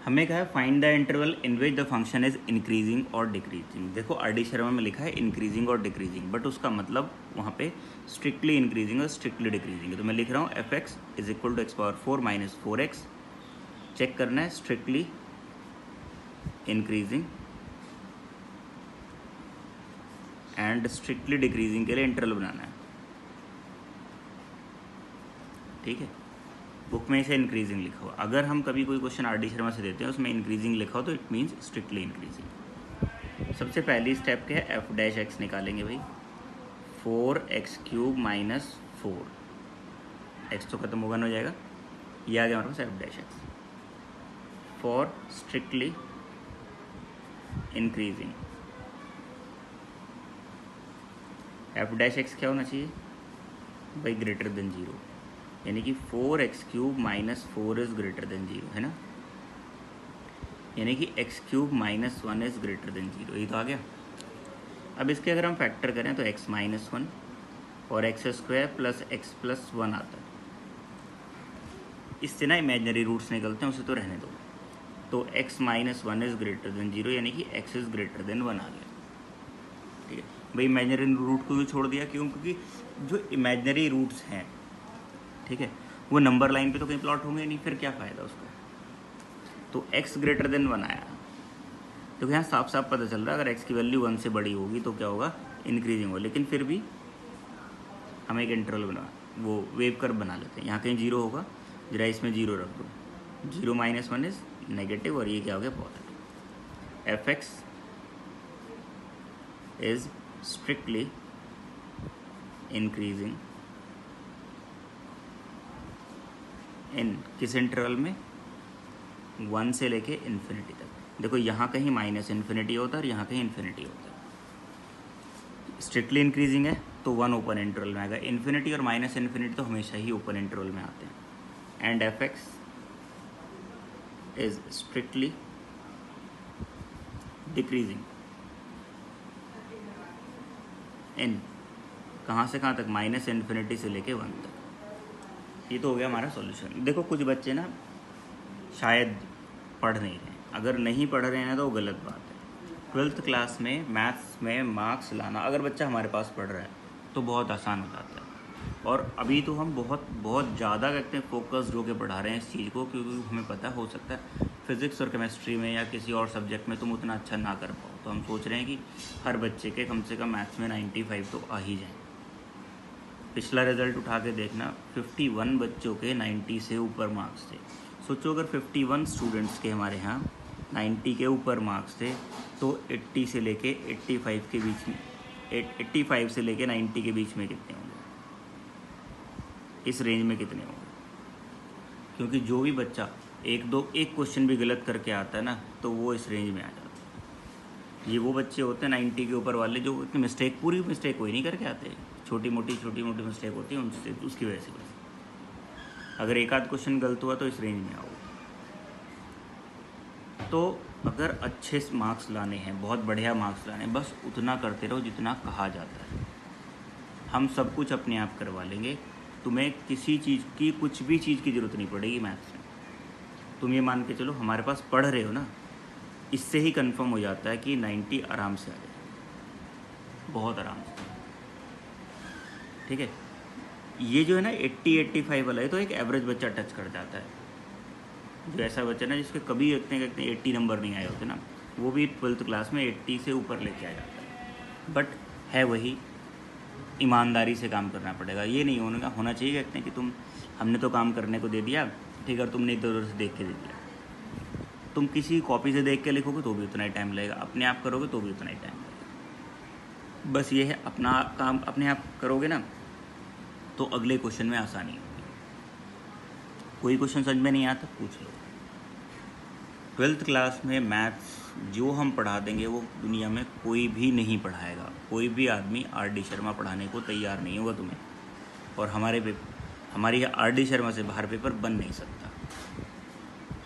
हमें कहा है find the interval in which the function is increasing और डिक्रीजिंग। देखो RD शर्मा में लिखा है इंक्रीजिंग और डिक्रीजिंग, बट उसका मतलब वहाँ पे स्ट्रिक्टली इंक्रीजिंग और स्ट्रिक्टली डिक्रीजिंग है। तो मैं लिख रहा हूँ fx is equal to x⁴ minus 4x। Check करना है strictly increasing and strictly decreasing के लिए इंटरवल बनाना है। ठीक है, बुक में इसे इंक्रीजिंग लिखा हुआ। अगर हम कभी कोई क्वेश्चन RD शर्मा से देते हैं उसमें इंक्रीजिंग लिखा हो तो इट मीन्स स्ट्रिक्टली इंक्रीजिंग। सबसे पहली स्टेप क्या है, f' निकालेंगे भाई। 4x³ माइनस 4, x तो खत्म होगा, ना हो जाएगा, ये आ गया हमारे पास f'। For strictly increasing f' क्या होना चाहिए भाई, ग्रेटर देन 0, यानी कि 4x³ minus 4 is greater than 0, है ना, यानी कि x³ minus 1 is greater than 0, ये तो आ गया। अब इसके अगर हम फैक्टर करें तो x माइनस 1 और x² प्लस x प्लस 1 आता है। इससे ना इमेजनरी रूट्स निकलते हैं, उसे तो रहने दो। तो x minus 1 is greater than 0, यानी कि x इज ग्रेटर देन 1 आ गया। ठीक है भाई, इमेजनरी रूट को भी छोड़ दिया, क्यों? क्योंकि जो इमेजनरी रूट्स हैं, ठीक है, वो नंबर लाइन पे तो कहीं प्लॉट होंगे नहीं, फिर क्या फ़ायदा उसका। तो x ग्रेटर देन 1 आया, तो यहाँ साफ साफ पता चल रहा है अगर x की वैल्यू 1 से बड़ी होगी तो क्या होगा, इंक्रीजिंग होगा। लेकिन फिर भी हम एक इंटरवल बना, वो वेव कर्व बना लेते हैं। यहाँ कहीं 0 होगा, जरा इसमें 0 रख दो। 0 माइनस 1 इज नेगेटिव और ये क्या हो गया, positive. f(x) is strictly increasing in किस इंटरवल में, 1 से लेके इन्फिनिटी तक। देखो यहाँ कहीं माइनस इन्फिनिटी होता है और यहाँ कहीं इन्फिनिटी होता है। स्ट्रिक्टली इंक्रीजिंग है तो 1 ओपन इंटरवल में आएगा, इन्फिनिटी और माइनस इन्फिनिटी तो हमेशा ही ओपन इंटरवल में आते हैं। And f(x) is strictly decreasing in कहाँ से कहाँ तक, माइनस इन्फिनिटी से लेके 1 तक। ये तो हो गया हमारा सॉल्यूशन। देखो कुछ बच्चे ना शायद पढ़ नहीं रहे हैं, अगर नहीं पढ़ रहे हैं तो वो गलत बात है। 12th क्लास में मैथ्स में मार्क्स लाना, अगर बच्चा हमारे पास पढ़ रहा है तो बहुत आसान हो जाता है। और अभी तो हम बहुत ज़्यादा कहते हैं फोकस्ड होकर पढ़ा रहे हैं इस चीज़ को, क्योंकि हमें पता हो सकता है फिज़िक्स और केमिस्ट्री में या किसी और सब्जेक्ट में तुम उतना अच्छा ना कर पाओ। तो हम सोच रहे हैं कि हर बच्चे के कम से कम मैथ्स में 95 तो आ ही जाए। पिछला रिज़ल्ट उठा के देखना, 51 बच्चों के 90 से ऊपर मार्क्स थे। सोचो अगर 51 स्टूडेंट्स के हमारे यहाँ 90 के ऊपर मार्क्स थे तो 80 से लेके 85 के बीच में, 85 से लेके 90 के बीच में कितने होंगे, इस रेंज में कितने होंगे। क्योंकि जो भी बच्चा एक क्वेश्चन भी गलत करके आता है ना, तो वो इस रेंज में आ जाता है। ये वो बच्चे होते हैं 90 के ऊपर वाले जो इतनी मिस्टेक, पूरी मिस्टेक कोई नहीं करके आते, छोटी मोटी मिस्टेक होती है उनसे, उसकी वजह से बस। अगर एक आध क्वेश्चन गलत हुआ तो इस रेंज में आओ। तो अगर अच्छे मार्क्स लाने हैं, बहुत बढ़िया मार्क्स लाने हैं, बस उतना करते रहो जितना कहा जाता है। हम सब कुछ अपने आप करवा लेंगे, तुम्हें किसी चीज़ की, कुछ भी चीज़ की ज़रूरत नहीं पड़ेगी मैथ्स में। तुम ये मान के चलो हमारे पास पढ़ रहे हो ना, इससे ही कंफर्म हो जाता है कि 90 आराम से आ जाए, बहुत आराम से। ठीक है, ये जो है ना 80-85 वाला है, तो एक एवरेज बच्चा टच कर जाता है। जो ऐसा बच्चा ना जिसके कभी कहते हैं 80 नंबर नहीं आए होते ना, वो भी 12th क्लास में 80 से ऊपर लेके आ जाता है। बट है वही, ईमानदारी से काम करना पड़ेगा। ये नहीं होना चाहिए कहते हैं कि हमने तो काम करने को दे दिया, ठीक है, और तुमने इधर उधर से देख के दे दिया। तुम किसी कॉपी से देख के लिखोगे तो भी उतना ही टाइम लगेगा, अपने आप करोगे तो भी उतना ही टाइम लगेगा। बस ये है, अपना काम अपने आप करोगे ना तो अगले क्वेश्चन में आसानी होगी। कोई क्वेश्चन समझ में नहीं आता पूछ लो। 12th क्लास में मैथ्स जो हम पढ़ा देंगे वो दुनिया में कोई भी नहीं पढ़ाएगा। कोई भी आदमी RD शर्मा पढ़ाने को तैयार नहीं होगा तुम्हें, और हमारी RD शर्मा से बाहर पेपर बन नहीं सकता।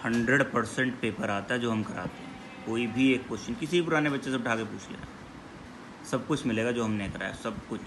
100% पेपर आता है जो हम कराते हैं। कोई भी एक क्वेश्चन किसी पुराने बच्चे से उठा के पूछ लेना, सब कुछ मिलेगा जो हमने कराया, सब कुछ।